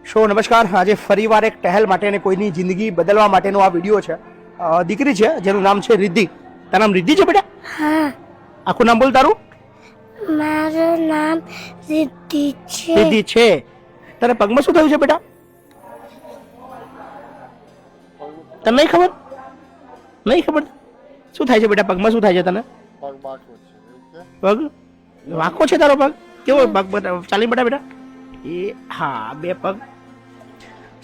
Show નમસ્કાર. આજે ફરીવાર એક ટહેલ માટે અને કોઈની જિંદગી બદલવા માટેનો આ વિડીયો છે. દીકરી છે જેનું નામ છે રિદ્ધિ. તારું નામ રિદ્ધિ છે બેટા? હા, આખું નામ બોલ તારું. મારું નામ રિદ્ધિ છે. રિદ્ધિ છે. તને પગમાં શું થયું છે બેટા? તને નહીં ખબર? નહીં ખબર શું થાય છે બેટા? પગમાં શું થાય છે તને? પગ વાંકો છે તારો પગ? કેવો પગ બતાવ, ચાલી બેટા બેટા. એ હા, બે પગ.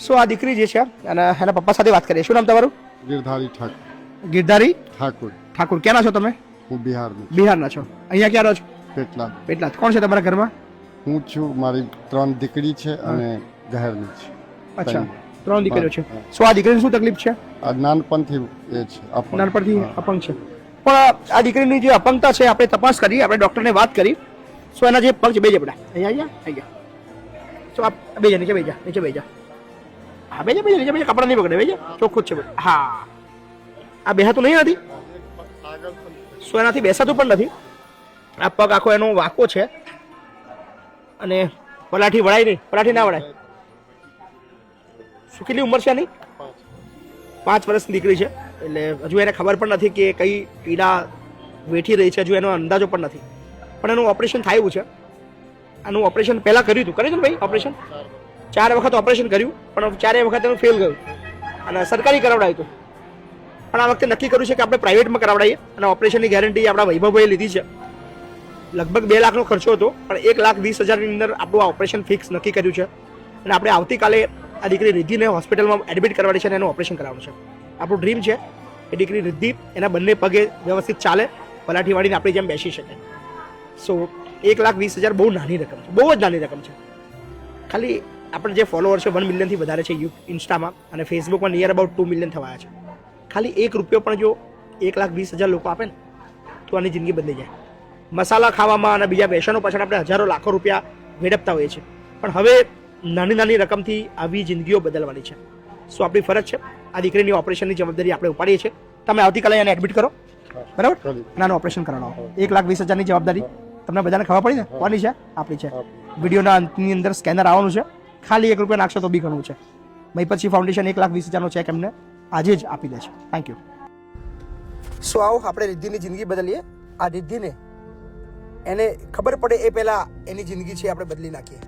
સો આ દીકરી જે છે અને એના પપ્પા સાથે વાત કરીએ. શું નામ તમારું? गिरधारी ठाकुर ગિરધારી ठाकुर ઠાકુર. ક્યાંના છો તમે? હું બિહારનો બિહારના છો. અહીંયા ક્યાં રહો છો? પેટલા. પેટલા. કોણ છે તમારા ઘરમાં? હું છું, મારી 3 દીકરી છે અને ગહેરની છે. અચ્છા, 3 દીકરીઓ છે. સો આ દીકરીને શું તકલીફ છે? આ નાનપણથી એ છે અપંગ. નાનપણથી હા. અપંગ છે. પણ આ દીકરીની જે અપંગતા છે આપણે તપાસ કરી, આપણે ડોક્ટરને વાત કરી. સો એના જે પગ છે, બેજા બેટા અહીંયા અહીંયા. સો આ બેજા નીચે બેજા, નીચે બેજા. હા બેજા બેજા નીચે બેજા, કપડા નહીં પકડે, બેજા ચોખ્ખું જ છે બેટા. હા, આ બેહાતું નહીં નથી. સો એનાથી બેસાતું પણ નથી. આ પગ આખો એનો વાંકો છે અને પલાઠી વળાય નહીં. પલાઠી ના વળાય. શું કેટલી ઉંમર છે આની? 5 વર્ષની દીકરી છે. એટલે હજુ એને ખબર પણ નથી કે કઈ પીડા વેઠી રહી છે. હજુ એનો અંદાજો પણ નથી. પણ એનું ઓપરેશન થયું છે. આનું ઓપરેશન પહેલાં કર્યું હતું. કર્યું હતું ને ભાઈ ઓપરેશન? 4 વખત ઓપરેશન કર્યું, પણ 4 વખત એનું ફેલ ગયું અને સરકારી કરાવડાયું હતું. પણ આ વખતે નક્કી કર્યું છે કે આપણે પ્રાઇવેટમાં કરાવડાવીએ અને ઓપરેશનની ગેરંટી આપણા વૈભવભાઈએ લીધી છે. લગભગ 2 લાખનો ખર્ચો હતો, પણ 1,20,000ની અંદર આપણું આ ઓપરેશન ફિક્સ નક્કી કર્યું છે. અને આપણે આવતીકાલે આ દીકરી રિદ્ધિને હોસ્પિટલમાં એડમિટ કરવાની છે અને એનું ઓપરેશન કરાવવાનું છે. આપણું ડ્રીમ છે એ દીકરી રિદ્ધિ એના બંને પગે વ્યવસ્થિત ચાલે, પલાઠી વાળીને આપણી જેમ બેસી શકે. સો 1,20,000 બહુ નાની રકમ છે, બહુ જ નાની રકમ છે. ખાલી આપણે જે ફોલોઅર છે 1 મિલિયનથી વધારે છે ઇન્સ્ટામાં અને ફેસબુકમાં નિયર અબાઉટ 2 મિલિયન થવાયા છે. ખાલી 1 રૂપિયો પણ જો 1,20,000 લોકો આપે ને તો આની જિંદગી બદલી જાય. મસાલા ખાવામાં અને બીજા વ્યસનો પાછળ આપણે હજારો લાખો રૂપિયા વેડપતા હોઈએ છીએ, પણ હવે નાની નાની રકમથી આવી જિંદગીઓ બદલવાની છે. સો આપણી ફરજ છે, આ દીકરીની ઓપરેશનની જવાબદારી આપણે ઉપાડીએ છીએ. તમે આવતીકાલે એને એડમિટ કરો, બરાબર? નાનું ઓપરેશન કરાવો. 1,20,000ની જવાબદારી તમને બધાને ખબર પડી ને? કોની છે? આપણી છે. વિડીયોના અંતની અંદર સ્કેનર આવવાનું છે. ખાલી 1 રૂપિયા નાખશો તો બી ઘણું છે. મહીપતસિંહ ફાઉન્ડેશન 1,20,000નો ચેક એમને આજે જ આપી દે છે. Thank you. સો આવો આપણે રિદ્ધિની જિંદગી બદલીએ. આ રિદ્ધિને એને ખબર પડે એ પહેલા એની જિંદગી છે આપણે બદલી નાખીએ.